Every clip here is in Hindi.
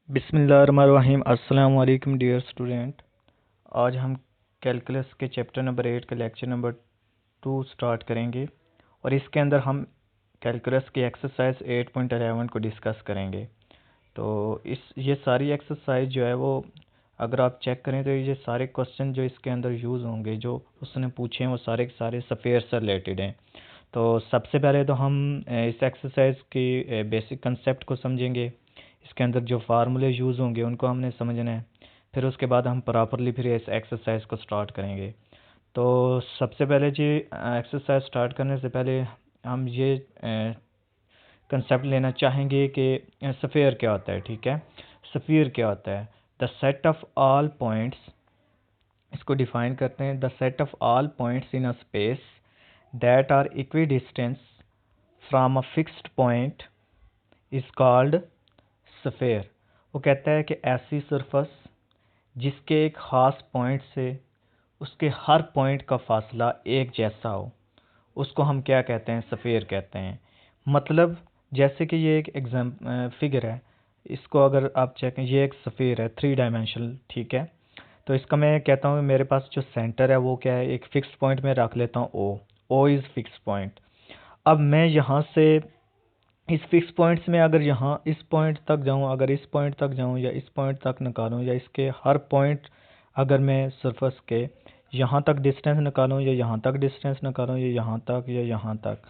बिस्मिल्लाहिर्रहमानिर्रहीम। अस्सलाम वालेकुम डियर स्टूडेंट। आज हम कैलकुलस के चैप्टर नंबर 8 का लेक्चर नंबर 2 स्टार्ट करेंगे और इसके अंदर हम कैलकुलस की एक्सरसाइज 8.11 को डिस्कस करेंगे। तो ये सारी एक्सरसाइज जो है वो अगर आप चेक करें तो ये सारे क्वेश्चन जो इसके अंदर यूज़ होंगे जो उसने पूछे हैं वो सारे के सारे सफ़ेयर से रिलेटेड हैं। तो सबसे पहले तो हम इस एक्सरसाइज की बेसिक कंसेप्ट को समझेंगे। इसके अंदर जो फार्मूले यूज़ होंगे उनको हमने समझना है। फिर उसके बाद हम प्रॉपरली फिर इस एक्सरसाइज को स्टार्ट करेंगे। तो सबसे पहले जी एक्सरसाइज स्टार्ट करने से पहले हम ये कंसेप्ट लेना चाहेंगे कि स्फीयर क्या होता है। ठीक है, स्फीयर क्या होता है? The set of all points, इसको डिफाइन करते हैं। The set of all points in a space that are equidistance from a fixed point is called sphere. वो कहता है कि ऐसी सरफस जिसके एक ख़ास पॉइंट से उसके हर पॉइंट का फासला एक जैसा हो, उसको हम क्या कहते हैं? स्फीयर कहते हैं। मतलब जैसे कि ये एक फिगर है, इसको अगर आप चेक, ये एक स्फीयर है 3 डायमेंशनल। ठीक है, तो इसका मैं कहता हूँ मेरे पास जो सेंटर है वो क्या है? एक फिक्स पॉइंट में रख लेता हूँ ओ इज़ फिक्स पॉइंट। अब मैं यहाँ से इस फिक्स पॉइंट्स में अगर यहाँ इस पॉइंट तक जाऊँ, अगर इस पॉइंट तक जाऊँ या इस पॉइंट तक निकालूँ, या इसके हर पॉइंट अगर मैं सरफेस के यहाँ तक डिस्टेंस निकालूँ या यहाँ तक डिस्टेंस निकालूँ या यहाँ तक या यहाँ तक,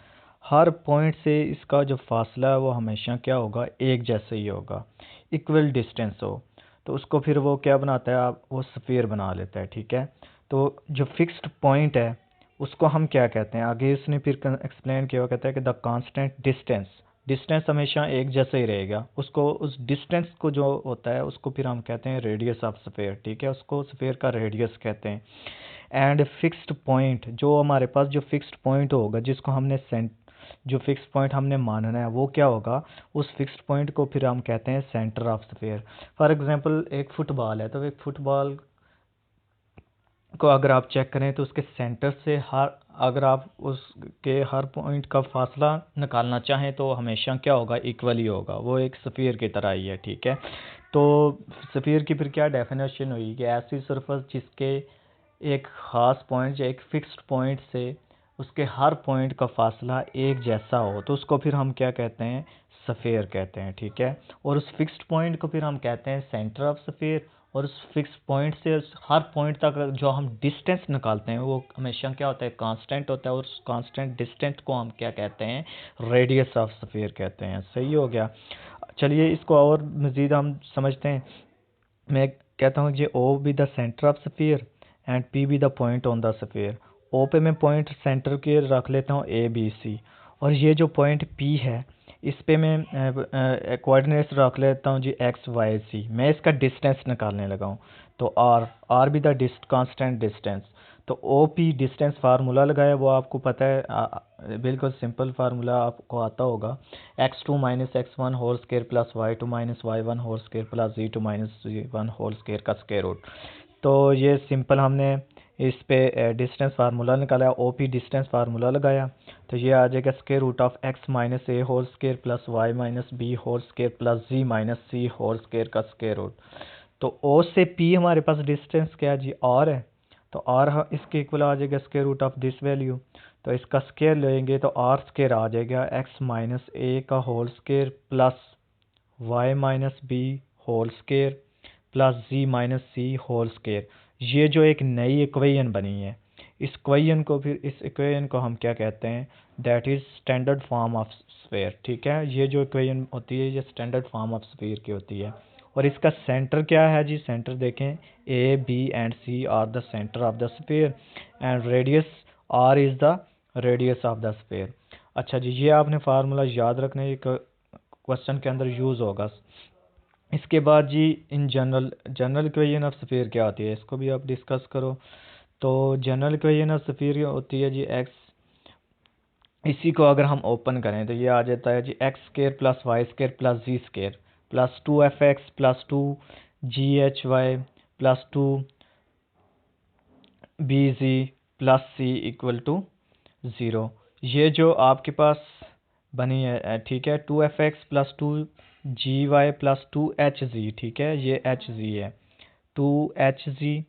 हर पॉइंट से इसका जो फासला है वो हमेशा क्या होगा? एक जैसा ही होगा, इक्वल डिस्टेंस हो। तो उसको फिर वो क्या बनाता है? आप वो स्फीयर बना लेता है। ठीक है, तो जो फिक्स्ड पॉइंट है उसको हम क्या कहते हैं? आगे इसने फिर एक्सप्लेन किया, कहता है कि द कांस्टेंट डिस्टेंस, डिस्टेंस हमेशा एक जैसा ही रहेगा। उसको उस डिस्टेंस को जो होता है उसको फिर हम कहते हैं रेडियस ऑफ स्फीयर। ठीक है, उसको स्फीयर का रेडियस कहते हैं। एंड फिक्स्ड पॉइंट, जो हमारे पास जो फिक्स्ड पॉइंट होगा जिसको हमने जो फिक्स पॉइंट हमने मानना है वो क्या होगा? उस फिक्स्ड पॉइंट को फिर हम कहते हैं centre of sphere. For example एक फुटबॉल है, तो एक फुटबॉल को अगर आप चेक करें तो उसके सेंटर से अगर आप उसके हर पॉइंट का फासला निकालना चाहें तो हमेशा क्या होगा? इक्वल ही होगा, वो एक स्फीयर की तरह ही है। ठीक है, तो स्फीयर की फिर क्या डेफिनेशन हुई कि ऐसी सरफेस जिसके एक ख़ास पॉइंट या एक फिक्स्ड पॉइंट से उसके हर पॉइंट का फासला एक जैसा हो, तो उसको फिर हम क्या कहते हैं? स्फीयर कहते हैं। ठीक है, और उस फिक्स्ड पॉइंट को फिर हम कहते हैं सेंटर ऑफ स्फीयर। और उस फिक्स पॉइंट से उस हर पॉइंट तक जो हम डिस्टेंस निकालते हैं वो हमेशा क्या होता है? कांस्टेंट होता है। और उस कांस्टेंट डिस्टेंस को हम क्या कहते हैं? रेडियस ऑफ स्फीयर कहते हैं। सही हो गया। चलिए इसको और मज़ीद हम समझते हैं। मैं कहता हूँ कि O be the centre of sphere and P be the point on the sphere. O पे मैं पॉइंट सेंटर के रख लेता हूँ ए बी सी, और ये जो पॉइंट पी है इस पे मैं कोऑर्डिनेट्स रख लेता हूँ जी एक्स वाई सी। मैं इसका डिस्टेंस निकालने लगा हूँ, तो R be the constant distance. तो ओ पी डिस्टेंस फार्मूला लगाया, वो आपको पता है, बिल्कुल सिंपल फार्मूला आपको आता होगा। x2 minus x1 whole square plus y2 minus y1 whole square plus z2 minus z1 whole square का स्केयर रूट। तो ये सिंपल हमने इस पे डिस्टेंस फार्मूला निकाला, ओ पी डिस्टेंस फार्मूला लगाया, तो ये आ जाएगा square root of x minus A whole square plus y minus B whole square plus z minus C whole square का स्केयर रूट। तो ओ से पी हमारे पास डिस्टेंस क्या है जी? आर है, तो आर इसके इक्वल आ जाएगा square root of this value. तो इसका स्केयर लेंगे तो आर स्केयर आ जाएगा एक्स माइनस ए का whole square plus Y minus B whole square plus जी माइनस सी होल स्केयर। ये जो एक नई इक्वेशन बनी है, इस इक्वेशन को हम क्या कहते हैं? That is standard form of sphere. ठीक है, ये जो इक्वेशन होती है ये स्टैंडर्ड फॉर्म ऑफ स्फीयर की होती है। और इसका सेंटर क्या है जी? सेंटर देखें, a B and c are the centre of the sphere and radius r is the radius of the sphere. अच्छा जी, ये आपने फार्मूला याद रखना, एक क्वेश्चन के अंदर यूज़ होगा। इसके बाद जी in general equation of sphere क्या होती है, इसको भी आप डिस्कस करो। तो जनरल इक्वेशन ऑफ स्फीयर होती है जी एक्स, इसी को अगर हम ओपन करें तो ये आ जाता है जी X square plus Y square plus ji square plus 2f(x) plus 2ghy plus 2bz plus c equal to 0। ये जो आपके पास बनी है, ठीक है, 2f(x) प्लस 2 जी वाई प्लस 2hz, ठीक है, ये hz है, 2hz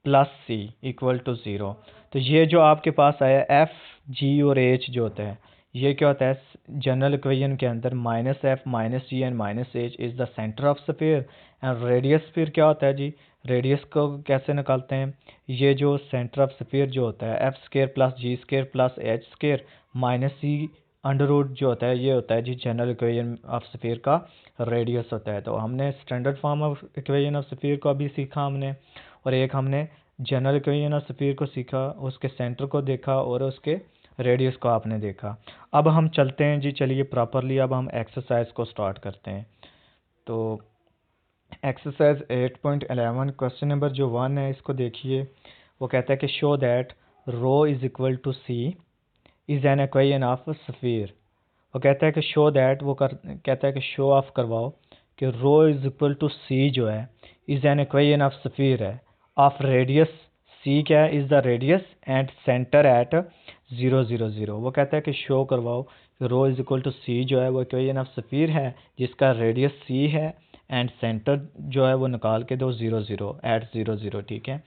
plus C equal to 0। तो ये जो आपके पास आया एफ जी और एच जो होता है, ये क्या होता है जनरल इक्वेशन के अंदर, minus f minus g and minus h is the centre of sphere and radius फिर क्या होता है जी, रेडियस को कैसे निकालते हैं, ये जो सेंटर ऑफ स्फीयर जो होता है एफ स्केयर प्लस जी square plus H square minus C under root जो होता है, ये होता है जी जनरल इक्वेशन ऑफ स्फीयर का रेडियस होता है। तो हमने standard form of equation of sphere को अभी सीखा हमने, और एक हमने जनरल इक्वेशन ऑफ स्फीयर को सीखा, उसके सेंटर को देखा और उसके रेडियस को आपने देखा। अब हम चलते हैं जी, चलिए प्रॉपरली अब हम एक्सरसाइज को स्टार्ट करते हैं। तो एक्सरसाइज 8.11 क्वेश्चन नंबर जो 1 है इसको देखिए। वो कहता है कि show that rho is equal to c is an equation of sphere. वो कहता है कि शो दैट, कहता है कि शो ऑफ करवाओ कि रो इज इक्वल टू सी जो है is an equation of sphere है ऑफ रेडियस, सी क्या है, is the radius and centre at 0 0 0। वो कहता है कि शो करवाओ कि रो इज इक्वल टू सी जो है वो इक्वेशन ऑफ स्फीयर है जिसका रेडियस सी है एंड सेंटर जो है वो निकाल के दो 0 0 एट 0 0, ठीक है।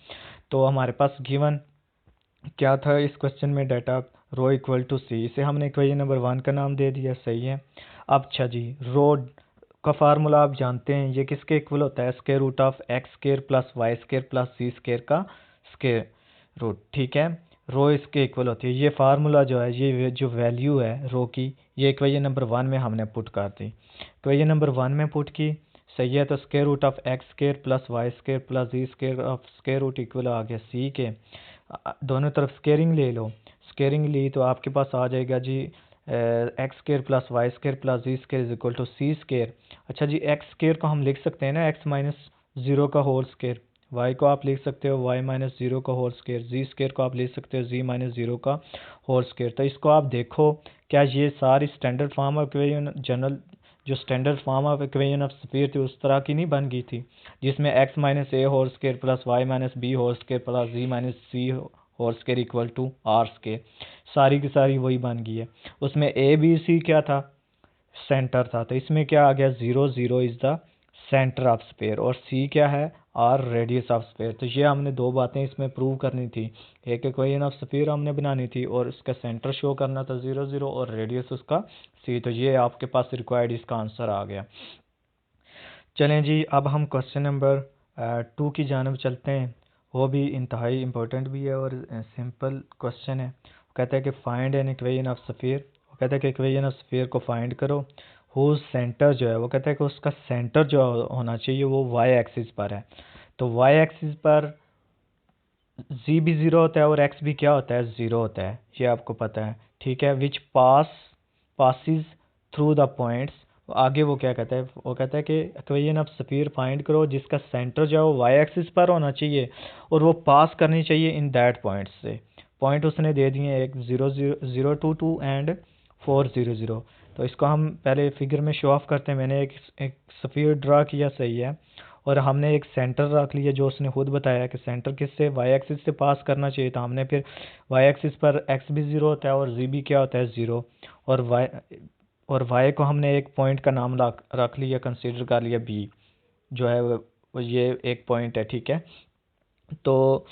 तो हमारे पास गिवन क्या था इस क्वेश्चन में, डाटा रो इक्वल टू सी, इसे हमने इक्वेशन नंबर 1 का नाम दे दिया, सही है। अब अच्छा जी, रो का फार्मूला आप जानते हैं, ये किसके इक्वल होता है, square root of x square plus Y square plus c square का स्क्वायर रूट, ठीक है। रो इसके इक्वल होती है, ये फार्मूला जो है, ये जो वैल्यू है रो की, ये इक्वेशन नंबर 1 में हमने पुट कर दी, इक्वेशन नंबर 1 में पुट की, सही है। तो square root of x square plus Y square plus ji square of square root equal आ गया सी के, दोनों तरफ स्केयरिंग ले लो, स्केयरिंग ली तो आपके पास आ जाएगा जी X square plus Y square plus ji square is equal to C square. अच्छा जी, एक्स स्केयर को हम लिख सकते हैं ना एक्स माइनस जीरो का होल स्केयर, वाई को आप लिख सकते हो वाई माइनस जीरो का होल स्केयर, जी स्केयर को आप लिख सकते हो जी माइनस जीरो का होल स्केयर। तो इसको आप देखो, क्या ये सारी standard form of equation, general जो standard form of equation of sphere थी उस तरह की नहीं बन गई थी, जिसमें X minus A whole square plus Y minus B whole square plus ji minus C whole square equal to r square, सारी की सारी वही बन गई है। उसमें ए बी सी क्या था, सेंटर था, तो इसमें क्या आ गया 0 0 is the centre of sphere, और सी क्या है, आर रेडियस ऑफ स्फीयर। तो ये हमने दो बातें इसमें प्रूव करनी थी, एक इक्वेशन ऑफ स्फीयर हमने बनानी थी और उसका सेंटर शो करना था 0 0 और रेडियस उसका सी। तो ये आपके पास रिक्वायर्ड इसका आंसर आ गया। चलें जी, अब हम क्वेश्चन नंबर 2 की जानब चलते हैं, वो भी इंतहाई इम्पोर्टेंट भी है और सिंपल क्वेश्चन है। वो कहता है कि find N equation of sphere, वो कहता है कि इक्वेशन ऑफ स्फीयर को फाइंड करो, हुज सेंटर जो है, वो कहता है कि उसका सेंटर जो होना चाहिए वो वाई एक्सिस पर है। तो वाई एक्सिस पर जी भी ज़ीरो होता है और एक्स भी क्या होता है, ज़ीरो होता है, ये आपको पता है, ठीक है। विच पासिस थ्रू द पॉइंट्स, आगे वो क्या कहता है, वो कहता है कि इक्वेशन ऑफ स्फीयर फाइंड करो जिसका सेंटर जो है वो वाई एक्सिस पर होना चाहिए और वो पास करनी चाहिए इन दैट पॉइंट से। पॉइंट उसने दे दिए एक 0 0 0 2 2 एंड 4 0 0। तो इसको हम पहले फिगर में शो ऑफ करते हैं। मैंने एक स्फीयर ड्रा किया, सही है, और हमने एक सेंटर रख लिया जो उसने खुद बताया कि सेंटर किससे, वाई एक्सिस से पास करना चाहिए। तो हमने फिर वाई एक्सिस पर एक्स भी ज़ीरो होता है और जी भी क्या होता है, ज़ीरो, और वाई को हमने एक पॉइंट का नाम रख लिया, कंसीडर कर लिया बी जो है वो ये एक पॉइंट है, ठीक है। तो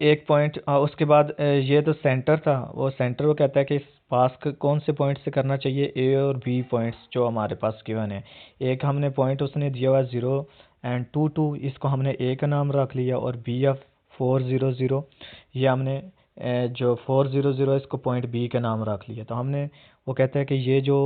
एक पॉइंट उसके बाद ये तो सेंटर था, वो सेंटर वो कहता है कि पास कौन से पॉइंट से करना चाहिए, ए और बी पॉइंट्स जो हमारे पास गिवन है। एक हमने पॉइंट उसने दिया हुआ 0 एंड 2 2, इसको हमने ए का नाम रख लिया, और बी ऑफ 4 0 0, ये हमने जो 4 0 0 इसको पॉइंट बी का नाम रख लिया। तो हमने वो कहता है कि ये जो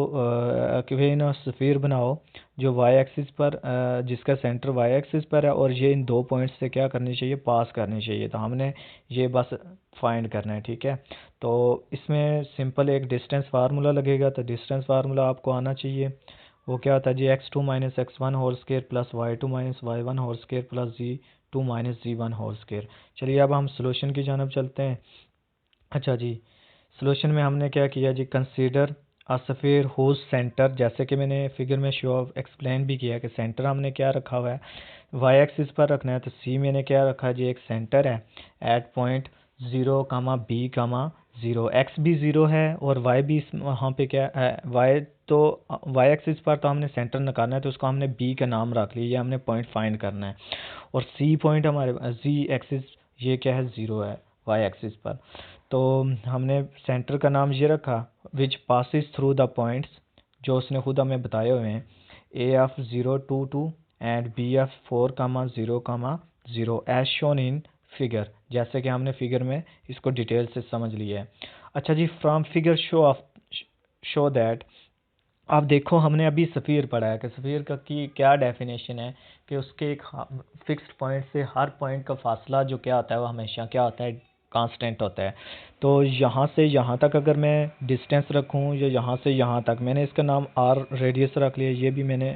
इक्वेशन स्फीयर बनाओ जो वाई एक्सिस पर जिसका सेंटर वाई एक्सिस पर है और ये इन दो पॉइंट्स से क्या करनी चाहिए, पास करनी चाहिए। तो हमने ये बस फाइंड करना है, ठीक है। तो इसमें सिंपल एक डिस्टेंस फार्मूला लगेगा, तो डिस्टेंस फार्मूला आपको आना चाहिए। वो क्या होता है जी, x2 minus x1 whole square plus y2 minus y1 whole square plus g2 minus g1 whole square. चलिए अब हम सोल्यूशन की जानब चलते हैं। अच्छा जी, सोल्यूशन में हमने क्या किया जी, consider a sphere whose centre, जैसे कि मैंने फिगर में शो एक्सप्लेन भी किया कि सेंटर हमने क्या रखा हुआ है, वाई एक्सिस पर रखना है। तो सी मैंने क्या रखा है जी, एक सेंटर है एट पॉइंट 0 बी ज़ीरो, एक्स भी ज़ीरो है और वाई भी वहाँ पे क्या है, वाई तो वाई एक्सिस पर तो हमने सेंटर निकालना है, तो उसको हमने बी का नाम रख लिया, ये हमने पॉइंट फाइंड करना है। और सी पॉइंट हमारे जी एक्सिस ये क्या है, ज़ीरो है वाई एक्सिस पर। तो हमने सेंटर का नाम ये रखा which passes through the points, जो उसने खुद हमें बताए हुए हैं, A of 0 2 2 and B of 4 0 as shown in figure, जैसे कि हमने फिगर में इसको डिटेल से समझ लिया है। अच्छा जी, फ्रॉम फिगर शो दैट, आप देखो हमने अभी सफ़ीर पढ़ा है कि सफ़ीर का की क्या डेफिनेशन है कि उसके एक फिक्स्ड पॉइंट से हर पॉइंट का फासला जो क्या होता है वो हमेशा क्या होता है, कांस्टेंट होता है। तो यहाँ से यहाँ तक अगर मैं डिस्टेंस रखूँ या यहाँ से यहाँ तक, मैंने इसका नाम आर रेडियस रख लिया, ये भी मैंने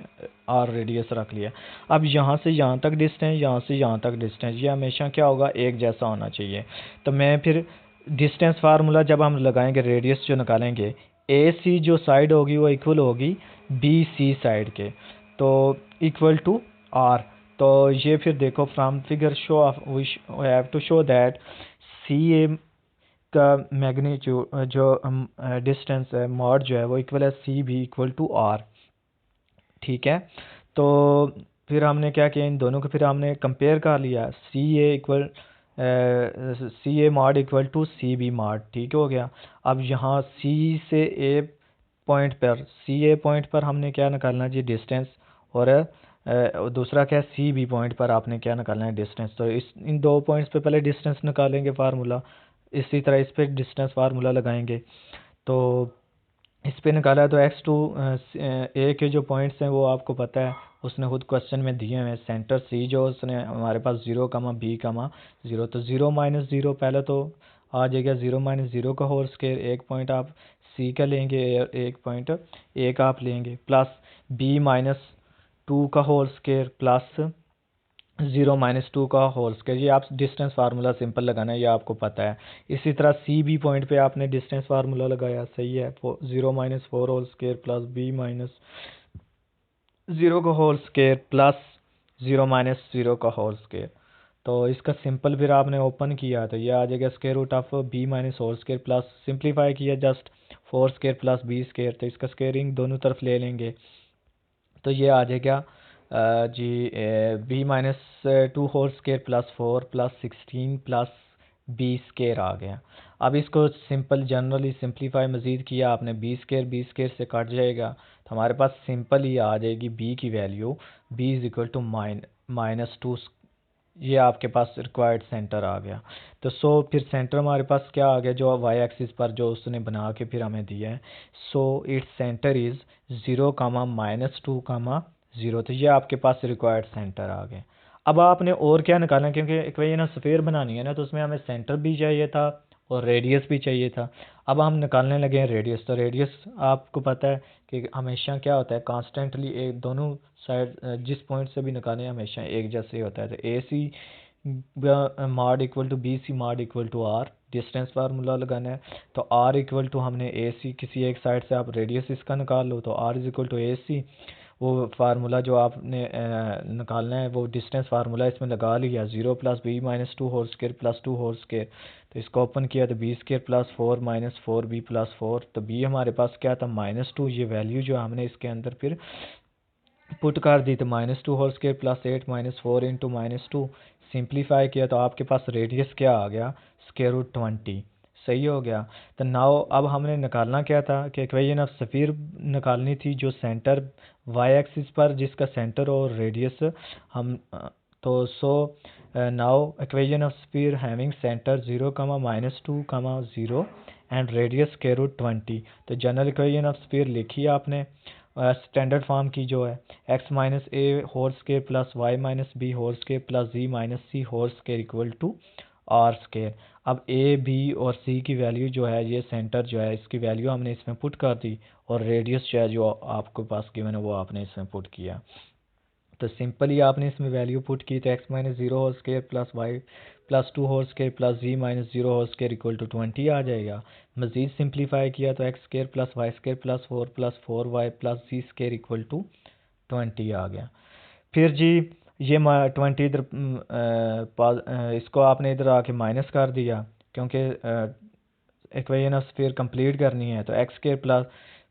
आर रेडियस रख लिया। अब यहाँ से यहाँ तक डिस्टेंस, यहाँ से यहाँ तक डिस्टेंस, ये हमेशा क्या होगा, एक जैसा होना चाहिए। तो मैं फिर डिस्टेंस फार्मूला जब हम लगाएंगे, रेडियस जो निकालेंगे, ए सी जो साइड होगी वो इक्वल होगी बी सी साइड के, तो इक्वल टू आर। तो ये फिर देखो from figure show of we have to show that C A का मैग्नीट्यूड जो डिस्टेंस है, मॉड जो है वो इक्वल है सी भी इक्वल टू आर। ठीक है, तो फिर हमने क्या किया, इन दोनों को फिर हमने कंपेयर कर लिया, C A mod equal to C B mod, ठीक हो गया। अब यहाँ सी से ए पॉइंट पर, सी ए पॉइंट पर हमने क्या निकालना जी, डिस्टेंस, और दूसरा क्या है, सी बी पॉइंट पर आपने क्या निकालना है, डिस्टेंस। तो इन दो पॉइंट्स पे पहले डिस्टेंस निकालेंगे फार्मूला, इसी तरह इस पे डिस्टेंस फार्मूला लगाएंगे। तो इस पे निकाला है तो एक्स टू ए के जो पॉइंट्स हैं वो आपको पता है, उसने खुद क्वेश्चन में दिए हुए हैं। सेंटर सी जो उसने हमारे पास 0 तो 0 - 0 पहले तो आ जाएगा, 0 - 0 का होल स्क्वायर, एक पॉइंट आप सी का लेंगे, एक पॉइंट ए का आप लेंगे, प्लस B - 2 का होल स्क्वायर प्लस 0 - 2 का होल स्क्वायर। ये आप डिस्टेंस फार्मूला सिंपल लगाना है, ये आपको पता है। इसी तरह सी बी पॉइंट पे आपने डिस्टेंस फार्मूला लगाया, सही है, 0 - 4 होल स्क्वायर प्लस B - 0 का होल स्क्वायर प्लस 0 - 0 का होल स्क्वायर। तो इसका सिंपल फिर आपने ओपन किया तो ये आ जाएगा square root of B - whole square plus, simplify किया just 4 square plus B square, तो इसका स्क्वायरिंग दोनों तरफ ले लेंगे, तो ये आ जाएगा जी B - 2 whole square plus 4 plus 16 plus B square आ गया। अब इसको सिंपल जनरली सिंप्लीफाई मज़ीद किया आपने, B स्क्वायर से कट जाएगा, तो हमारे पास सिंपल ही आ जाएगी B की value, B is equal to -2, ये आपके पास रिक्वायर्ड सेंटर आ गया। तो फिर सेंटर हमारे पास क्या आ गया, जो वाई एक्सिस पर जो उसने बना के फिर हमें दिया है, इट्स सेंटर इज़ 0 - 2 0, तो ये आपके पास रिक्वायर्ड सेंटर आ गए। अब आपने और क्या निकालना है, क्योंकि इक्वेशन ऑफ स्फीयर बनानी है ना, तो उसमें हमें सेंटर भी चाहिए था और रेडियस भी चाहिए था। अब हम निकालने लगे हैं रेडियस, तो रेडियस आपको पता है कि हमेशा क्या होता है, कॉन्स्टेंटली एक दोनों साइड जिस पॉइंट से भी निकालें हमेशा एक जैसे ही होता है। तो A C mod equal to B C mod equal to R, distance formula लगाना है, तो आर इक्वल टू हमने ए सी, किसी एक साइड से आप रेडियस इसका निकाल लो, तो आर इज इक्वल टू ए सी, वो फार्मूला जो आपने निकालना है वो डिस्टेंस फार्मूला इसमें लगा लिया, 0 + B - 2 whole square plus 2 whole square, तो इसको ओपन किया तो B square plus 4 - 4B plus 4, तो B हमारे पास क्या था, -2, ये वैल्यू जो हमने इसके अंदर फिर पुट कर दी, तो -2 whole square plus 8 - 4 into -2, simplify किया तो आपके पास रेडियस क्या आ गया, स्क्वायर रूट 20, सही हो गया। तो नाउ अब हमने निकालना क्या था कि इक्वेशन ऑफ स्फीयर निकालनी थी, जो सेंटर वाई एक्सिस पर जिसका सेंटर और रेडियस हम तो now equation of sphere having centre 0, -2, 0 and radius square root 20, तो जनरल इक्वेशन ऑफ स्फीयर लिखी आपने स्टैंडर्ड फॉर्म की, जो है x - a whole square plus y - b whole square plus z - c whole square equal to r square. अब a b और c की वैल्यू जो है, ये सेंटर जो है इसकी वैल्यू हमने इसमें पुट कर दी, और रेडियस जो है जो आपके पास गिवन है वो आपने इसमें पुट किया। तो सिंपली आपने इसमें वैल्यू पुट की, तो x - 0 whole square plus y plus 2 whole square plus z - 0 whole square equal to 20 आ जाएगा। मज़ीद सिंप्लीफाई किया तो x square plus y square plus 4 plus 4y plus z square equal to 20 आ गया। फिर जी ये 20 इधर इसको आपने इधर आके माइनस कर दिया, क्योंकि इक्वेशन ऑफ स्फीयर कंप्लीट करनी है तो एक्स स्क्वायर प्लस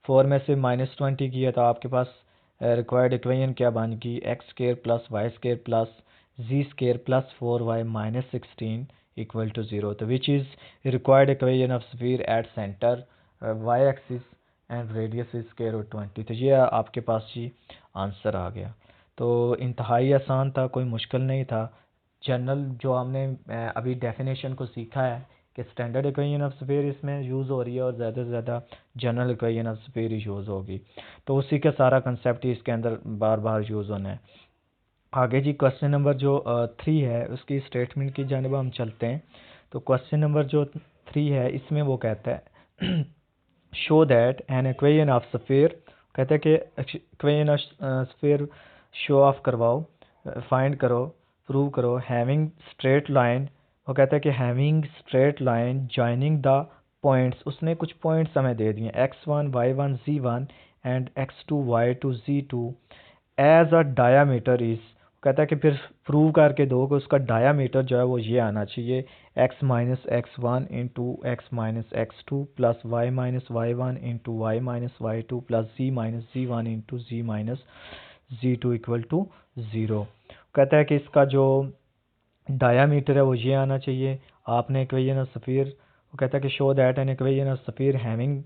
4 में से -20 किया तो आपके पास रिक्वायर्ड इक्वेशन क्या बन गई, x square plus Y square plus ji square plus 4y minus 16 equal to 0। तो which is required equation of sphere at centre y axis and radius is square root 20। तो ये आपके पास जी आंसर आ गया। तो इंतहाई आसान था, कोई मुश्किल नहीं था। जनरल जो हमने अभी डेफिनेशन को सीखा है कि स्टैंडर्ड इक्वेशन ऑफ स्फीयर इसमें यूज़ हो रही है और ज़्यादा से ज़्यादा general equation of sphere use होगी, तो उसी का सारा कंसेप्ट ही इसके अंदर बार बार यूज़ होना है। आगे जी क्वेश्चन नंबर जो 3 है उसकी स्टेटमेंट की जानिब हम चलते हैं। तो क्वेश्चन नंबर जो 3 है इसमें वो कहता है show that an equation of sphere, कहता है कि equation of sphere show off करवाओ, फाइंड करो, प्रूव करो, हैविंग स्ट्रेट लाइन। वो कहता है कि having straight line joining the points, उसने कुछ पॉइंट्स हमें दे दिए x1 y1 z1 and x2 y2 z2 as a diameter is, कहता है कि फिर प्रूव करके दो कि उसका डायामीटर जो है वो ये आना चाहिए x minus x one into x minus x two plus Y minus Y one into y minus Y two plus ji minus ji one into ji minus ji two equal to 0। कहता है कि इसका जो डायामीटर है वो ये आना चाहिए। आपने इक्वेशन ऑफ स्फीयर, वो कहता है कि show that an equation of sphere having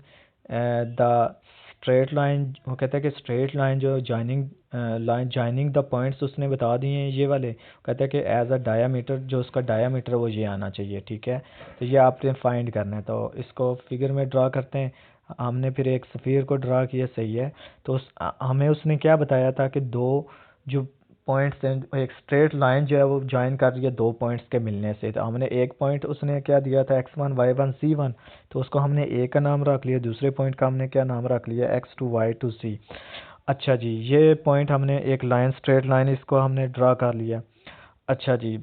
the straight line, वो कहता है कि स्ट्रेट लाइन जो जॉइनिंग द पॉइंट्स उसने बता दिए हैं ये वाले। कहता है कि एज अ डायामीटर जो उसका डायामीटर वो ये आना चाहिए। ठीक है, तो ये आपने फाइंड करना है। तो इसको फिगर में ड्रा करते हैं। हमने फिर एक स्फीयर को ड्रा किया, सही है। तो हमें उसने क्या बताया था कि दो जो पॉइंट्स हैं, एक स्ट्रेट लाइन जो है वो ज्वाइन कर रही है दो पॉइंट्स के मिलने से। तो हमने एक पॉइंट उसने क्या दिया था x1 y1 c1, तो उसको हमने a का नाम रख लिया। दूसरे पॉइंट का हमने क्या नाम रख लिया, x2 y2 c। अच्छा जी, ये पॉइंट हमने एक लाइन स्ट्रेट लाइन इसको हमने ड्रा कर लिया। अच्छा जी,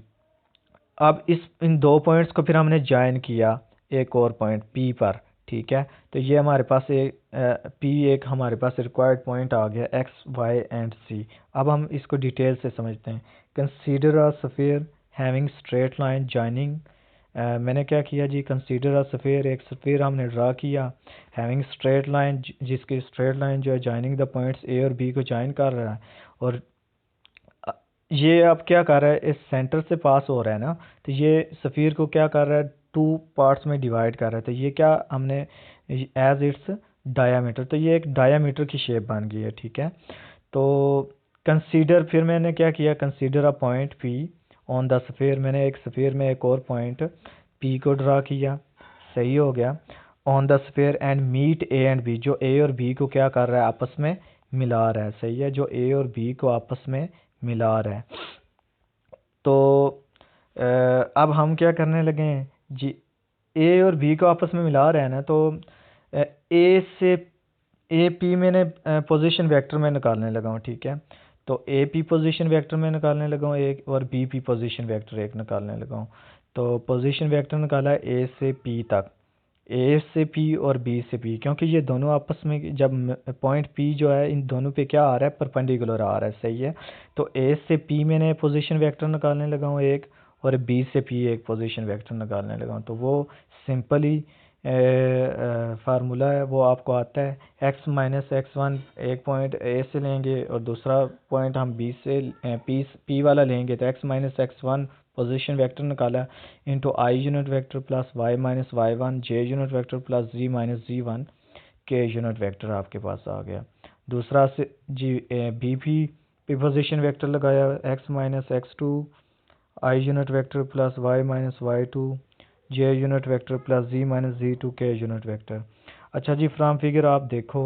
अब इन दो पॉइंट्स को फिर हमने ज्वाइन किया एक और पॉइंट P पर। ठीक है, तो ये हमारे पास P एक हमारे पास रिक्वायर्ड पॉइंट आ गया x y एंड c। अब हम इसको डिटेल से समझते हैं। Consider a sphere having straight line joining, मैंने क्या किया जी, कंसीडर अ स्फीयर, एक स्फीयर हमने ड्रा किया हैविंग स्ट्रेट लाइन, जिसकी स्ट्रेट लाइन जो है जॉइनिंग द पॉइंट्स A और B को ज्वाइन कर रहा है। और ये अब क्या कर रहा है, इस सेंटर से पास हो रहा है ना, तो ये स्फीयर को क्या कर रहा है, टू पार्ट्स में डिवाइड कर रहा है। तो ये क्या हमने एज इट्स डायामीटर, तो ये एक डायामीटर की शेप बन गई है। ठीक है, तो कंसीडर, फिर मैंने क्या किया, consider a point P on the sphere, मैंने एक स्फीयर में एक और पॉइंट P को ड्रा किया, सही हो गया, on the sphere and meet A and B, जो A और B को क्या कर रहा है, आपस में मिला रहा है। सही है, जो A और B को आपस में मिला रहा है। तो अब हम क्या करने लगे हैं जी, ए और बी को आपस में मिला रहे हैं ना, तो ए से ए पी मैंने पोजीशन वेक्टर में निकालने लगा हूँ। ठीक है, तो ए पी पोजीशन वेक्टर में निकालने लगा हूँ एक, और बी पी पोजीशन वेक्टर एक निकालने लगा हूँ। तो पोजीशन वेक्टर निकाला है ए से पी तक, ए से पी और बी से पी, क्योंकि ये दोनों आपस में जब पॉइंट पी जो है इन दोनों पे क्या आ रहा है, परपेंडिकुलर आ रहा है। सही है, तो ए से पी मैंने पोजीशन वेक्टर निकालने लगा हूँ एक, और बी से पी एक पोजीशन वेक्टर निकालने लगा हूँ। तो वो सिंपल ही फार्मूला है, वो आपको आता है। एक्स माइनस एक्स वन एक पॉइंट ए से लेंगे और दूसरा पॉइंट हम बी से पी वाला लेंगे, तो X minus x one position vector निकाला into I unit vector plus Y minus Y one J unit vector plus ji minus ji one K unit vector आपके पास आ गया। दूसरा से जी बी पी पोजीशन वेक्टर लगाया, X minus x two I unit vector plus Y minus Y two J unit vector plus ji minus ji two K unit vector. अच्छा जी, फ्रॉम फिगर आप देखो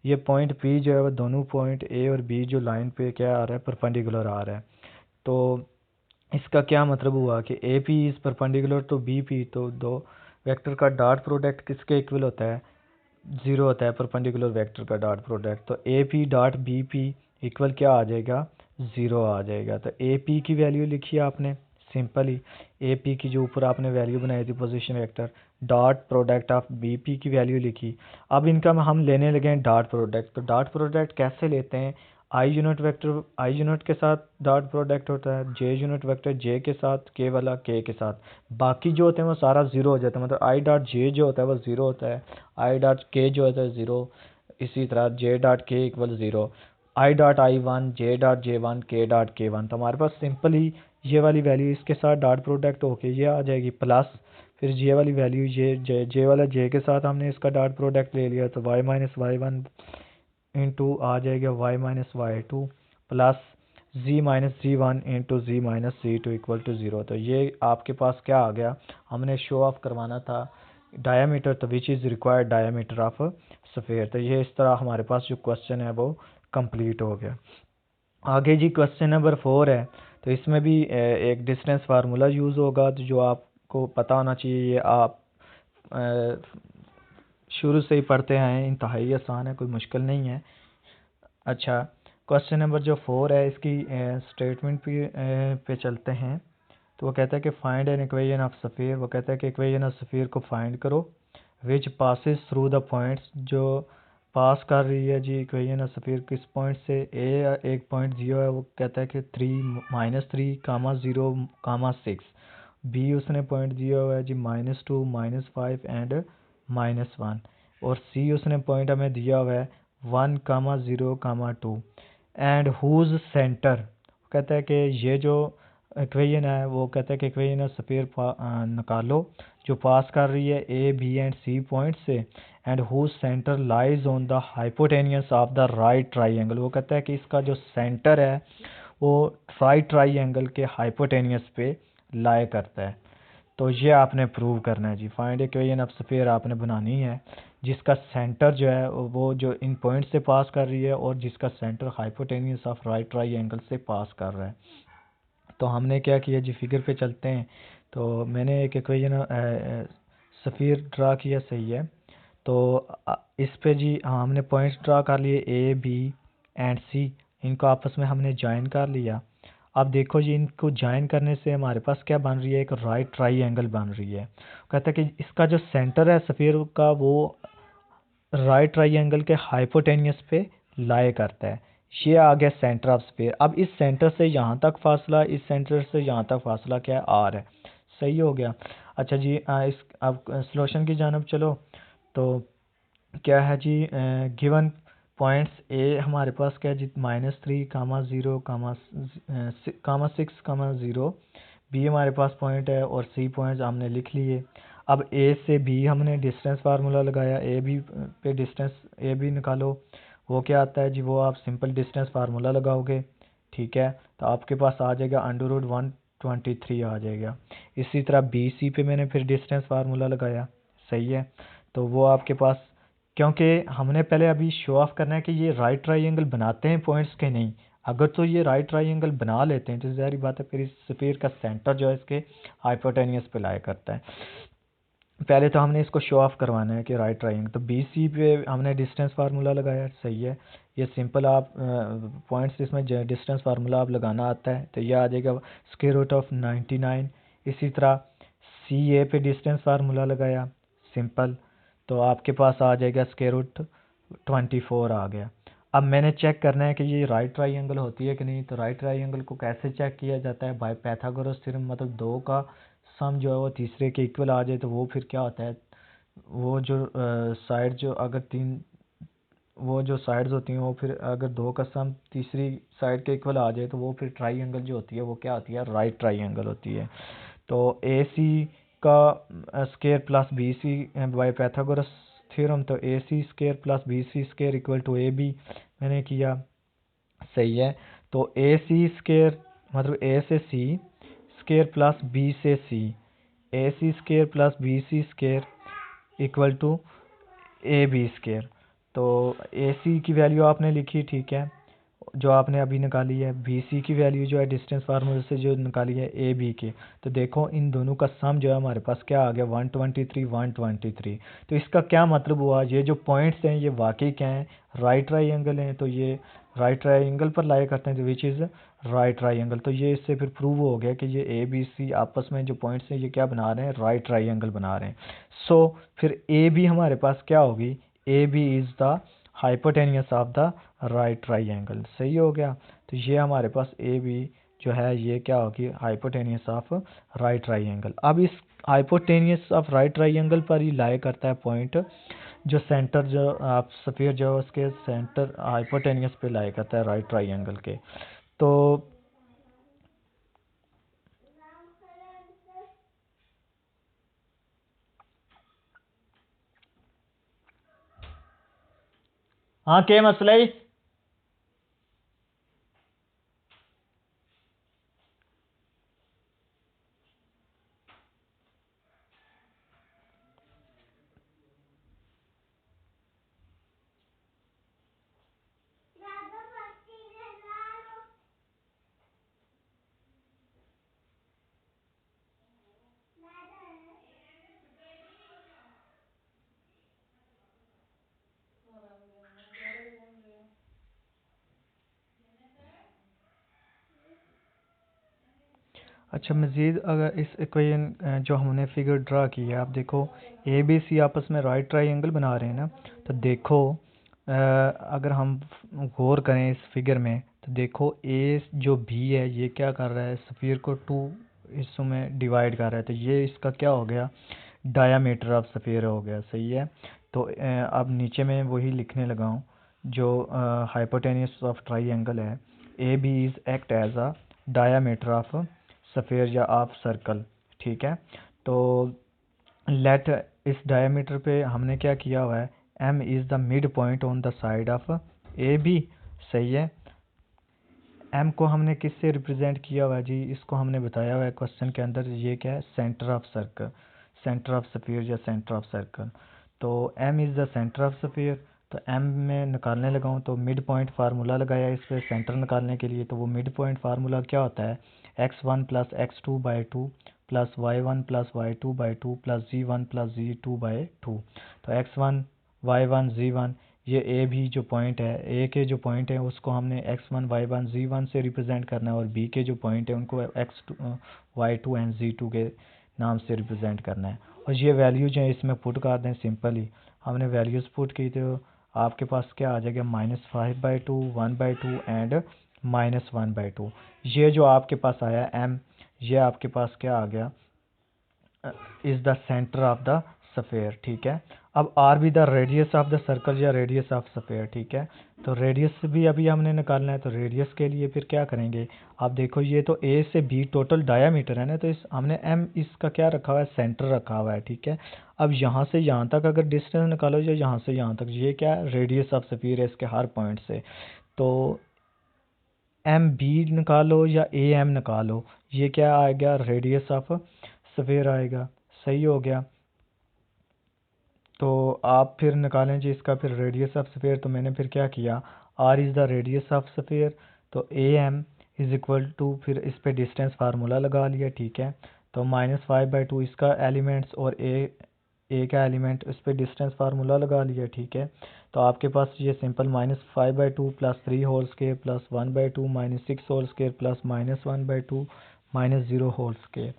ये पॉइंट पी जो है वो दोनों पॉइंट ए और बी जो लाइन पे क्या आ रहा है, परपेंडिकुलर आ रहा है। तो इसका क्या मतलब हुआ कि A P is perpendicular to B P, तो दो वेक्टर का डॉट प्रोडक्ट किसके इक्वल होता है, 0 होता है, परपेंडिकुलर वेक्टर का डॉट प्रोडक्ट। तो A P dot B P equal क्या आ जाएगा, 0 आ जाएगा। तो ए पी की वैल्यू लिखी आपने सिंपली, ए पी की जो ऊपर आपने वैल्यू बनाई थी position vector, dot product of B P की वैल्यू लिखी। अब इनका हम लेने लगे हैं डॉट प्रोडक्ट। तो डॉट प्रोडक्ट कैसे लेते हैं, आई यूनिट के साथ डॉट प्रोडक्ट होता है, जे यूनिट वेक्टर जे के साथ, के वाला के साथ, बाकी जो होते हैं वो सारा ज़ीरो हो जाता है। मतलब आई डॉट जे जो होता है वो ज़ीरो होता है, आई डॉट के जो होता है ज़ीरो, इसी तरह जे डॉट के equal zero, I dot I one, J dot J one, के वन। तो हमारे पास सिंपल ही ये वाली वैल्यू इसके साथ डॉट प्रोडक्ट होके ये आ जाएगी प्लस, फिर जे वाली वैल्यू जे वाला जे के साथ हमने इसका डॉट प्रोडक्ट ले लिया तो Y minus Y one into आ जाएगा Y minus Y two plus Z one into ji minus ji two equal to zero. तो ये आपके पास क्या आ गया, हमने शो ऑफ करवाना था डायामीटर, तो which is required diameter of sphere. तो ये इस तरह हमारे पास जो क्वेश्चन है वो कंप्लीट हो गया। आगे जी क्वेश्चन नंबर 4 है, तो इसमें भी एक डिस्टेंस फार्मूला यूज़ होगा, तो जो आपको पता होना चाहिए, ये आप शुरू से ही पढ़ते हैं, इंतहाई आसान है, कोई मुश्किल नहीं है। अच्छा, क्वेश्चन नंबर जो 4 है इसकी स्टेटमेंट पे चलते हैं। तो वो कहता है कि फाइंड एन इक्वेशन ऑफ सफ़ीर, वो कहता है कि इक्वेशन ऑफ सफ़ीर को फाइंड करो विच पासिस थ्रू द पॉइंट्स, जो पास कर रही है जी इक्वेशन ऑफ सफ़ीर किस पॉइंट से। ए एक पॉइंट 0 है, वो कहता है कि 3 कामा 0 कामा 6। बी उसने पॉइंट दिया हुआ है जी -2 -5 एंड -1। और सी उसने पॉइंट हमें दिया हुआ है 1 कामा 0 कामा 2 एंड हुज सेंटर। कहता है कि ये जो इक्वेशन है वो कहता है कि इक्वेशन ऑफ सफ़ीर निकालो जो पास कर रही है A B and C point से, and whose centre lies on the hypotenuse of the right triangle. वो कहता है कि इसका जो सेंटर है वो राइट ट्राइंगल के हाइपोटेनियस पे लाई करता है। तो ये आपने प्रूव करना है जी। फाइंड इक्वेशन ऑफ सफ़ीर आपने बनानी है जिसका सेंटर जो है वो जो इन पॉइंट से पास कर रही है और जिसका centre hypotenuse of right triangle से पास कर रहा है। तो हमने क्या किया जी, फिगर पे चलते हैं। तो मैंने एक इक्वेशन सफ़ीर ड्रा किया, सही है। तो इस पे जी हमने पॉइंट्स ड्रा कर लिए ए बी एंड सी, इनको आपस में हमने ज्वाइन कर लिया। अब देखो जी, इनको ज्वाइन करने से हमारे पास क्या बन रही है, एक राइट ट्राइंगल बन रही है। कहता है कि इसका जो सेंटर है सफ़ीर का वो राइट ट्राइंगल के हाइपोटेनियस पे लाई करता है। ये आ गया सेंटर ऑफ स्फीयर। अब इस सेंटर से यहाँ तक फासला, इस सेंटर से यहाँ तक फासला क्या है, आर है। सही हो गया। अच्छा जी, इस अब सॉल्यूशन की जानब चलो। तो क्या है जी, गिवन पॉइंट्स ए हमारे पास क्या है जी -3 कामा 0 कामा 6 कामा 0, बी हमारे पास पॉइंट है और सी पॉइंट्स हमने लिख लिए। अब ए से बी हमने डिस्टेंस फार्मूला लगाया, ए बी पे डिस्टेंस ए बी निकालो। वो क्या आता है जी, वो आप सिंपल डिस्टेंस फार्मूला लगाओगे, ठीक है। तो आपके पास आ जाएगा √123 आ जाएगा। इसी तरह बी सी पे मैंने फिर डिस्टेंस फार्मूला लगाया, सही है। तो वो आपके पास, क्योंकि हमने पहले अभी शो ऑफ करना है कि ये राइट ट्राइंगल बनाते हैं पॉइंट्स के नहीं। अगर तो ये राइट ट्राइंगल बना लेते हैं तो ज़ाहिर बात है फिर इस स्फीयर का सेंटर जो है इसके हाइपोटेनियस पे लाया करता है। पहले तो हमने इसको शो ऑफ करवाना है कि राइट ट्राइंगल। तो बी सी पे हमने डिस्टेंस फार्मूला लगाया, सही है। ये सिंपल आप पॉइंट्स इसमें डिस्टेंस फार्मूला आप लगाना आता है तो ये आ जाएगा √99। इसी तरह सी ए पे डिस्टेंस फार्मूला लगाया, सिंपल, तो आपके पास आ जाएगा √24 आ गया। अब मैंने चेक करना है कि ये राइट ट्राइंगल होती है कि नहीं। तो राइट ट्राइंगल को कैसे चेक किया जाता है, बाय पैथागोरस थ्योरम। मतलब दो का सम जो है वो तीसरे के इक्वल आ जाए तो वो फिर क्या होता है, वो जो साइड जो अगर तीन वो जो साइड्स होती हैं वो फिर अगर दो का सम तीसरी साइड के इक्वल आ जाए तो वो फिर ट्राइंगल जो होती है वो क्या होती है, राइट ट्राइंगल होती है। तो ए सी का square plus B C by Pythagoras theorem, तो A C square plus B C square equal to A B मैंने किया, सही है। तो ए सी स्केयर मतलब ए से सी स्केयर प्लस बी से C, A C square plus B C square equal to A B square. तो ए सी की वैल्यू आपने लिखी, ठीक है, जो आपने अभी निकाली है। बी सी की वैल्यू जो है डिस्टेंस फार्मूले से जो निकाली है ए बी के। तो देखो इन दोनों का सम जो है हमारे पास क्या आ गया, 123। तो इसका क्या मतलब हुआ, ये जो पॉइंट्स हैं ये वाकई क्या हैं, राइट ट्राइंगल हैं। तो ये राइट ट्राइंगल पर लाई करते हैं, तो विच इज़ राइट ट्राइंगल। तो ये इससे फिर प्रूव हो गया कि ये ए बी सी आपस में जो पॉइंट्स हैं ये क्या बना रहे हैं, राइट ट्राइंगल बना रहे हैं। सो फिर ए बी हमारे पास क्या होगी, A B is the hypotenuse of the right triangle. सही हो गया। तो ये हमारे पास ए बी जो है ये क्या होगी, हाइपोटेनियस ऑफ राइट ट्राइंगल। अब इस हाइपोटेनियस ऑफ राइट ट्राइंगल पर ही लाई करता है पॉइंट, जो सेंटर जो आप स्फीयर जो उसके सेंटर हाइपोटेनियस पे लाई करता है राइट ट्राइंगल के। तो हाँ क्या मसला है? अच्छा, मज़ीद अगर इस इक्वेशन जो हमने फिगर ड्रा की है, आप देखो ए बी सी आपस में राइट ट्राइंगल बना रहे हैं ना। तो देखो अगर हम गौर करें इस फिगर में, तो देखो ए जो बी है ये क्या कर रहा है, स्फीयर को टू हिस्सों में डिवाइड कर रहा है। तो ये इसका क्या हो गया, डायामीटर ऑफ स्फीयर हो गया। सही है। तो अब नीचे में वही लिखने लगा हूँ जो हाइपोटेनियस ऑफ ट्राइंगल है। A B is act as a diameter of sphere या ऑफ सर्कल। ठीक है। तो लेट इस डायमीटर पे हमने क्या किया हुआ है, M is the mid point on the side of A B. सही है। एम को हमने किससे रिप्रेजेंट किया हुआ है जी, इसको हमने बताया हुआ है क्वेश्चन के अंदर, ये क्या है, centre of circle, centre of sphere या सेंटर ऑफ सर्कल। तो M is the centre of sphere. तो एम में निकालने लगा हूँ, तो मिड पॉइंट फार्मूला लगाया इस पर सेंटर निकालने के लिए। तो वो मिड पॉइंट फार्मूला क्या होता है, x1 + x2/2 plus y1 + y2/2 plus z1 + z2/2। तो x1 y1 z1, ये ए भी जो पॉइंट है, ए के जो पॉइंट है उसको हमने x1 y1 z1 से रिप्रेजेंट करना है, और बी के जो पॉइंट है उनको x2 y2 एंड z2 के नाम से रिप्रेजेंट करना है। और ये वैल्यू जो है इसमें पुट कर दें, सिंपल ही हमने वैल्यूज़ पुट की, तो आपके पास क्या आ जाएगा, -5/2 1/2 एंड -1/2। ये जो आपके पास आया m, ये आपके पास क्या आ गया, is the centre of the sphere. ठीक है। अब R be the radius of the circle या रेडियस ऑफ स्फीयर। ठीक है। तो रेडियस भी अभी हमने निकालना है। तो रेडियस के लिए फिर क्या करेंगे, आप देखो ये तो ए से बी टोटल डायामीटर है ना, तो इस हमने एम इसका क्या रखा हुआ है, सेंटर रखा हुआ है। ठीक है। अब यहाँ से यहाँ तक अगर डिस्टेंस निकालो, या यहाँ से यहाँ तक, ये क्या है, रेडियस ऑफ स्फीयर है इसके हर पॉइंट से। तो एम बी निकालो या ए एम निकालो, ये क्या आएगा, रेडियस ऑफ स्फीयर आएगा। सही हो गया। तो आप फिर निकालें जी इसका फिर रेडियस ऑफ स्फीयर। तो मैंने फिर क्या किया, R is the radius of sphere, तो A M is equal to, फिर इस पे डिस्टेंस फार्मूला लगा लिया। ठीक है। तो -5/2 इसका एलिमेंट्स, और ए का एलिमेंट, इस पे डिस्टेंस फार्मूला लगा लिया। ठीक है। तो आपके पास ये सिंपल -5/2 + 3² + 1/2 -6² प्लस -1/2 -0²।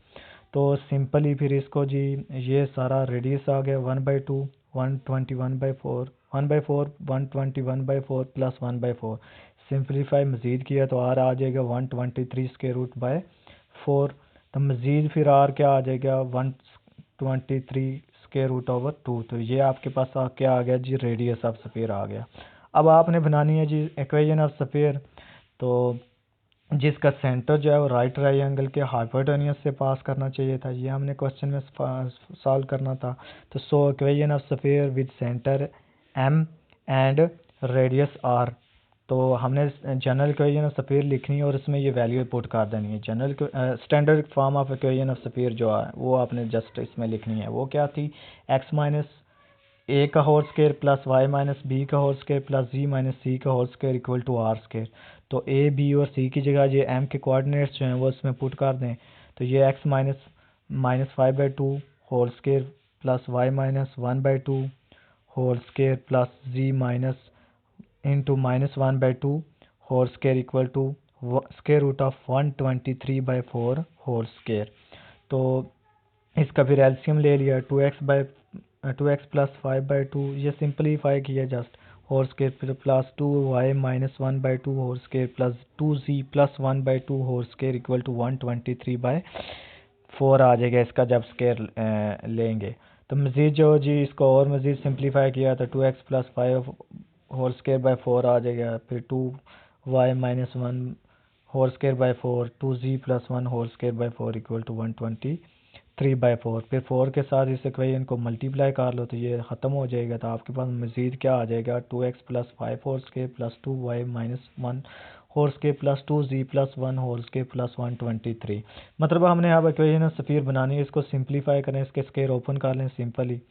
तो सिंपली फिर इसको जी, ये सारा रेडियस आ गया 1/2 121/4 1/4 121/4 प्लस 1/4। सिंपलीफाई मज़ीद किया तो आर आ जाएगा 123√4। तो मज़ीद फिर आर क्या आ जाएगा, 123√2। तो ये आपके पास क्या आ गया जी, रेडियस ऑफ स्फीयर आ गया। अब आपने बनानी है जी इक्वेशन ऑफ स्फीयर। तो जिसका सेंटर जो है वो राइट ट्रायंगल के हाइपोटेनियस से पास करना चाहिए था, ये हमने क्वेश्चन में सॉल्व करना था। तो so equation of sphere with centre M and radius R. तो हमने जनरल इक्वेशन ऑफ स्फीयर लिखनी है और इसमें ये वैल्यू पुट कर देनी है। General standard form of equation of sphere जो है वो आपने जस्ट इसमें लिखनी है। वो क्या थी, x माइनस ए का whole square plus Y minus b का होल स्क्वायर प्लस जी माइनस सी का whole square equal to r square. तो ए बी और सी की जगह ये एम के कोऑर्डिनेट्स जो हैं वो इसमें पुट कर दें। तो ये x -5/2 whole square plus y -1/2 whole square plus ji minus into -1/2 whole square equal to square root of 123/4 whole square. तो इसका फिर एलसीएम ले लिया, 2x + 5/2, ये सिंपलीफाई किया जस्ट, होल स्केयर फिर plus 2y minus 1/2 whole square plus 2z plus 1/2 whole square equal to 123/4 आ जाएगा इसका जब स्केयर लेंगे। तो मज़ीद जो जी इसको और मज़ीद सिंप्लीफाई किया तो 2x plus 5 whole square by 4 आ जाएगा, फिर 2y minus 1 whole square by 4, 2z plus 1 whole square by 4 equal to 123/4। फिर 4 के साथ इस इक्वेशन को मल्टीप्लाई कर लो तो ये ख़त्म हो जाएगा। तो आपके पास मज़ीद क्या आ जाएगा, 2x plus 5 whole square plus 2y minus 1 whole square plus 2z plus 1 whole square plus 123। मतलब हमने अब इक्वेशन सफ़ीर बनानी है, इसको सिंप्लीफाई करें, इसके स्केयर ओपन कर लें सिंपली।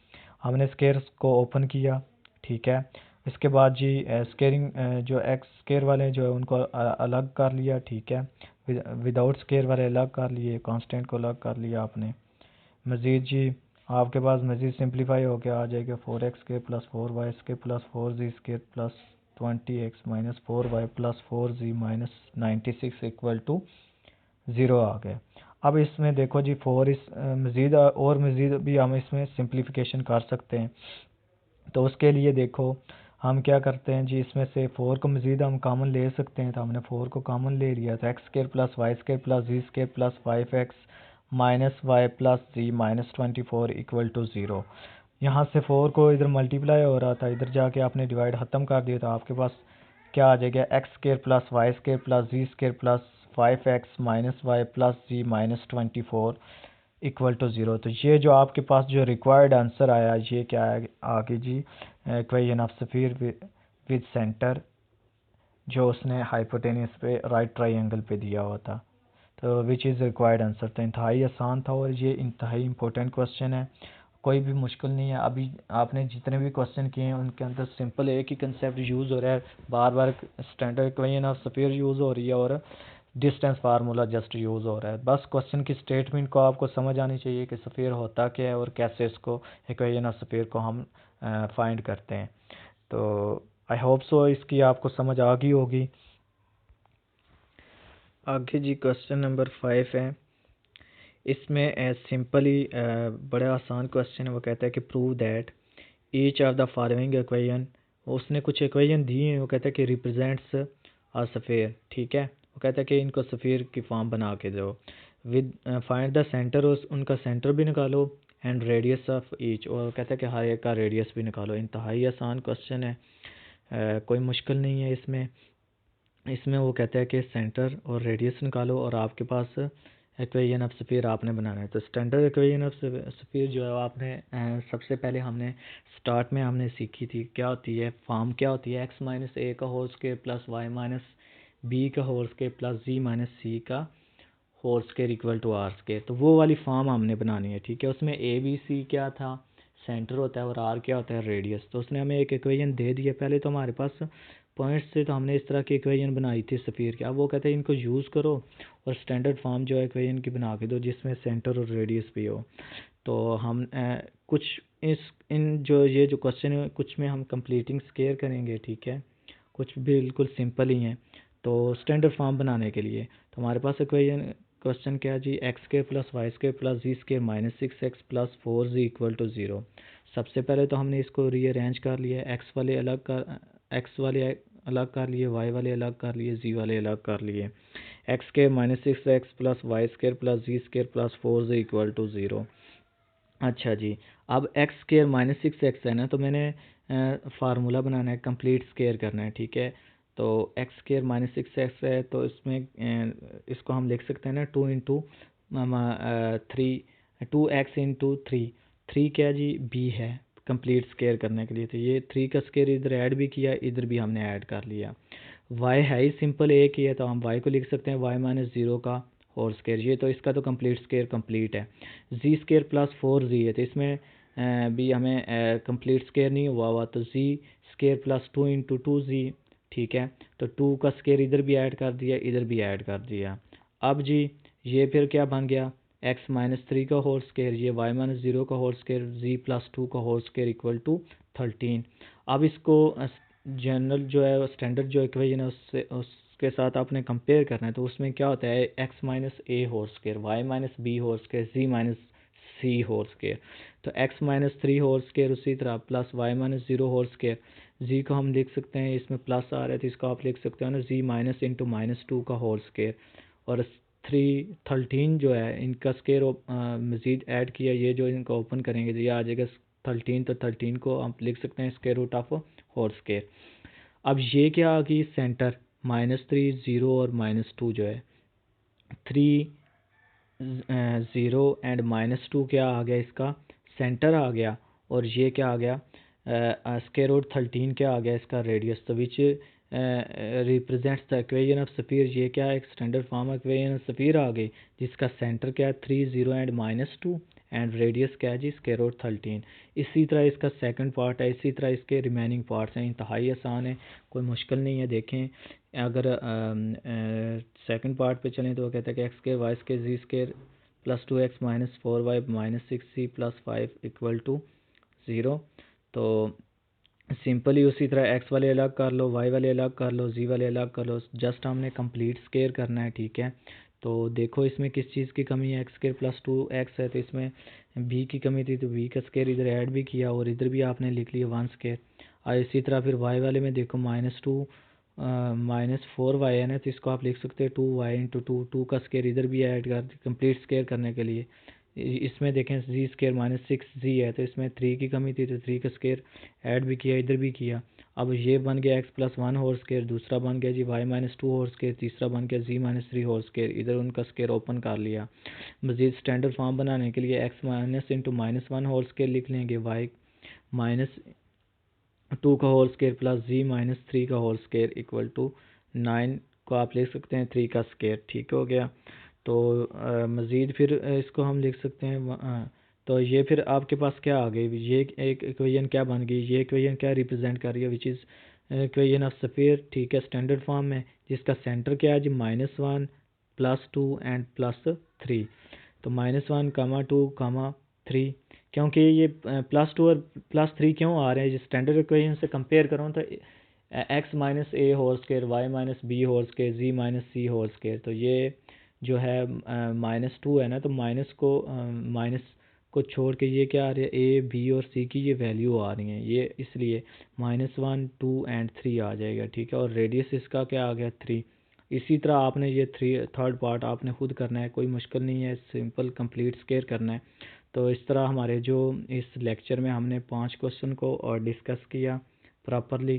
हमने स्केयर को ओपन किया, ठीक है। इसके बाद जी स्केयरिंग जो एक्स स्केयर वाले जो है उनको अलग कर लिया, ठीक है। विदाउट स्केयर वाले अलग कर लिए, कांस्टेंट को अलग कर लिया आपने। मज़ीद जी आपके पास मज़ीद सिंप्लीफाई होकर आ जाएगा 4x square plus 4y square plus 4z square plus 20x minus 4y plus 4z minus 96 equal to 0 आ गए। अब इसमें देखो जी मज़ीद भी हम इसमें सिंप्लीफिकेशन कर सकते हैं। तो उसके लिए देखो हम क्या करते हैं जी, इसमें से 4 को मज़ीद हम कॉमन ले सकते हैं। तो हमने 4 को कॉमन ले लिया, तो x square plus Y square plus ji square plus 5x minus y plus ji minus 24 equal to 0। यहाँ से 4 को इधर मल्टीप्लाई हो रहा था, इधर जाके आपने डिवाइड ख़त्म कर दिया, तो आपके पास क्या आ जाएगा, x square plus Y square plus ji square plus 5x minus y plus ji minus 24 equal to 0। तो ये जो आपके पास जो रिक्वायर्ड आंसर आया ये क्या है आगे जी, equation of sphere with centre जो उसने हाइपोटेनियस पे राइट ट्रायंगल पे दिया हुआ था। तो विच इज़ रिक्वायर्ड आंसर। तो इंतहाई आसान था और ये इंतहाई इंपॉर्टेंट क्वेश्चन है, कोई भी मुश्किल नहीं है। अभी आपने जितने भी क्वेश्चन किए हैं उनके अंदर सिंपल एक ही कंसेप्ट यूज़ हो रहा है, बार बार standard equation of sphere use हो रही है और डिस्टेंस फार्मूला जस्ट यूज़ हो रहा है। बस क्वेश्चन की स्टेटमेंट को आपको समझ आनी चाहिए कि स्फीयर होता क्या है और कैसे इसको इक्वेशन ऑफ स्फीयर को हम फाइंड करते हैं। तो आई होप सो इसकी आपको समझ आ गई होगी। आगे जी क्वेश्चन नंबर 5 है, इसमें सिंपली बड़ा आसान क्वेश्चन है। वो कहता है कि prove that each of the following equation, उसने कुछ इक्वेशन दी हैं, वो कहता है कि रिप्रेजेंट्स अ स्फीयर, ठीक है। वो कहता है कि इनको स्फीयर की फॉर्म बना के दो, विद फाइंड द सेंटर, उनका सेंटर भी निकालो, एंड रेडियस ऑफ ईच, और कहता है कि हर एक का रेडियस भी निकालो। इंतहाई आसान क्वेश्चन है, कोई मुश्किल नहीं है इसमें। इसमें वो कहता है कि सेंटर और रेडियस निकालो और आपके पास इक्वेशन ऑफ स्फीयर आपने बनाना है। तो स्टैंडर्ड इक्वेशन ऑफ स्फीयर जो है आपने सबसे पहले हमने स्टार्ट में हमने सीखी थी, क्या होती है फॉर्म, क्या होती है एक्स माइनस ए का whole square plus Y minus b का होल स्क्वायर प्लस जी माइनस सी का whole square equal to r square. तो वो वाली फॉर्म हमने बनानी है, ठीक है। उसमें ए बी सी क्या था, सेंटर होता है, और आर क्या होता है, रेडियस। तो उसने हमें एक इक्वेशन दे दिया पहले, तो हमारे पास पॉइंट्स से तो हमने इस तरह की इक्वेशन बनाई थी स्फीयर की। अब वो कहते हैं इनको यूज़ करो और स्टैंडर्ड फॉर्म जो है इक्वेशन की बना के दो जिसमें सेंटर और रेडियस भी हो। तो हम कुछ इन जो क्वेश्चन है कुछ में हम कंप्लीटिंग स्क्वायर करेंगे, ठीक है, कुछ बिल्कुल सिंपल ही हैं। तो स्टैंडर्ड फॉर्म बनाने के लिए तो हमारे पास इक्वेशन क्वेश्चन क्या है जी, X square plus Y square plus ji square minus 6x plus 4z equal to 0। सबसे पहले तो हमने इसको रीअरेंज कर लिया, एक्स वाले अलग कर लिए, वाई वाले अलग कर लिए, जी वाले अलग कर लिए। X square minus 6x plus Y square plus ji square plus 4z equal to 0। अच्छा जी, अब एक्स स्क्वायर माइनस 6x है ना, तो मैंने फार्मूला बनाना है, कंप्लीट स्क्वायर करना है, ठीक है। तो एक्स स्क्वायर माइनस 6x है, तो इसमें इसको हम लिख सकते हैं ना 2 इंटू 2x इंटू 3 क्या जी b है कंप्लीट स्क्वायर करने के लिए। तो ये 3 का स्क्वायर इधर ऐड भी किया, इधर भी हमने ऐड कर लिया। y है ही सिंपल एक ही है, तो हम y को लिख सकते हैं y माइनस 0 का होल स्क्वायर। ये तो इसका तो कंप्लीट स्क्वायर कंप्लीट है। जी स्क्वायर प्लस 4z है, तो इसमें भी हमें कंप्लीट स्क्वायर नहीं हुआ, तो जी स्क्वायर प्लस 2 इंटू 2z, ठीक है। तो 2 का स्क्वायर इधर भी ऐड कर दिया, इधर भी ऐड कर दिया। अब जी ये फिर क्या बन गया, एक्स माइनस 3 का होल स्क्वायर, ये वाई माइनस 0 का होल स्क्वायर, जी प्लस 2 का होल स्क्वायर इक्वल टू 13। अब इसको जनरल जो है स्टैंडर्ड जो इक्वेशन है उसके साथ आपने कंपेयर करना है। तो उसमें क्या होता है, एक्स माइनस ए whole square, Y minus B whole square, Z minus सी होल स्क्वायर। तो एक्स माइनस 3 होल स्क्वायर उसी तरह plus Y minus 0 whole square, Z को हम लिख सकते हैं, इसमें प्लस आ रहा है तो इसको आप लिख सकते हो ना जी माइनस इंटू -2 का होल स्केयर। और 13 जो है इनका स्केयर मज़ीद ऐड किया, ये जो इनका ओपन करेंगे तो ये आ जाएगा 13, तो 13 को आप लिख सकते हैं square root of whole square. अब ये क्या आ गई सेंटर, -3 0 और -2 जो है 3 0 एंड -2 क्या आ गया, इसका सेंटर आ गया। और ये क्या आ गया, स्क्वायर रूट 13 क्या आ गया, इसका रेडियस। तो which represents the equation of sphere, ये क्या है, एक standard form of equation of sphere आ गई जिसका सेंटर क्या है 3 0 एंड -2 एंड रेडियस क्या है जी स्क्वायर रूट 13। इसी तरह इसका सेकंड पार्ट है, इसी तरह इसके रिमेनिंग पार्ट्स हैं, इंतहाई आसान है, कोई मुश्किल नहीं है। देखें अगर सेकंड पार्ट पे चलें तो वो कहता है कि x square y square z square plus 2x minus 4y minus 6c plus 5 equal to 0। तो सिंपली उसी तरह एक्स वाले अलग कर लो, वाई वाले अलग कर लो, जी वाले अलग कर लो, जस्ट हमने कंप्लीट स्क्वायर करना है, ठीक है। तो देखो इसमें किस चीज़ की कमी है, एक्स स्क्वायर प्लस 2x है तो इसमें b की कमी थी तो b का स्क्वायर इधर ऐड भी किया और इधर भी आपने लिख लिया 1 स्क्वायर। और इसी तरह फिर y वाले में देखो -2 -4y है ना, तो इसको आप लिख सकते हो 2y इंटू 2 का स्क्वायर इधर भी ऐड कर कंप्लीट स्क्वायर करने के लिए। इसमें देखें जी स्क्वायर -6z है तो इसमें 3 की कमी थी तो 3 का स्क्वायर ऐड भी किया, इधर भी किया। अब ये बन गया x प्लस 1 होल स्क्वायर, दूसरा बन गया जी y -2 होल स्क्वायर, तीसरा बन गया z -3 होल स्क्वायर, इधर उनका स्क्वायर ओपन कर लिया। मज़ीद स्टैंडर्ड फॉर्म बनाने के लिए x minus into -1 whole square लिख लेंगे, y -2 का होल स्क्वायर प्लस z -3 का होल स्क्वायर इक्वल टू 9 को आप लिख सकते हैं 3 का स्क्वायर, ठीक हो गया। तो मज़ीद फिर इसको हम लिख सकते हैं तो ये फिर आपके पास क्या आ गई, ये एक इक्वेशन क्या बन गई, ये इक्वेशन क्या रिप्रेजेंट कर रही है, which is equation of sphere, ठीक है, स्टैंडर्ड फॉर्म में, जिसका सेंटर क्या है जी -1 +2 एंड +3। तो -1, 2, 3, क्योंकि ये +2 और +3 क्यों आ रहे हैं, स्टैंडर्ड इक्वेशन से कंपेयर करूँ तो x -a whole square, y -b whole square, z -c whole square, तो ये जो है -2 है ना, तो माइनस को छोड़ के ये क्या आ रही है, a b और c की ये वैल्यू आ रही है, ये इसलिए -1 2 एंड 3 आ जाएगा, ठीक है। और रेडियस इसका क्या आ गया 3। इसी तरह आपने ये थर्ड पार्ट आपने खुद करना है, कोई मुश्किल नहीं है, सिंपल कंप्लीट स्क्वायर करना है। तो इस तरह हमारे जो इस लेक्चर में हमने 5 क्वेश्चन को और डिस्कस किया प्रॉपरली।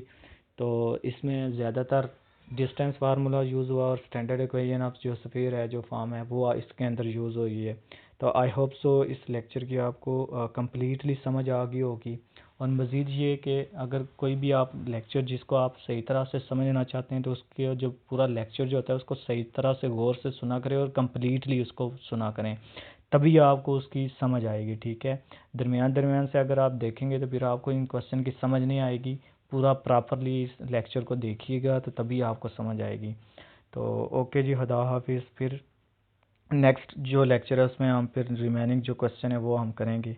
तो इसमें ज़्यादातर डिस्टेंस फार्मूला यूज़ हुआ और स्टैंडर्ड इक्वेशन ऑफ जो स्फीयर है जो फॉर्म है वो इसके अंदर यूज़ हुई है। तो आई होप सो इस लेक्चर की आपको कम्प्लीटली समझ आ गई होगी। और मज़ीद ये कि अगर कोई भी आप लेक्चर जिसको आप सही तरह से समझना चाहते हैं तो उसके जो पूरा लेक्चर जो होता है उसको सही तरह से गौर से सुना करें और कम्प्लीटली उसको सुना करें, तभी आपको उसकी समझ आएगी, ठीक है। दरमियान दरमियान से अगर आप देखेंगे तो फिर आपको इन क्वेश्चन की समझ नहीं आएगी। पूरा प्रॉपरली इस लेक्चर को देखिएगा तो तभी आपको समझ आएगी। तो ओके जी, खुदा हाफिज़। फिर नेक्स्ट जो लेक्चर है उसमें हम फिर रिमेनिंग जो क्वेश्चन है वो हम करेंगे।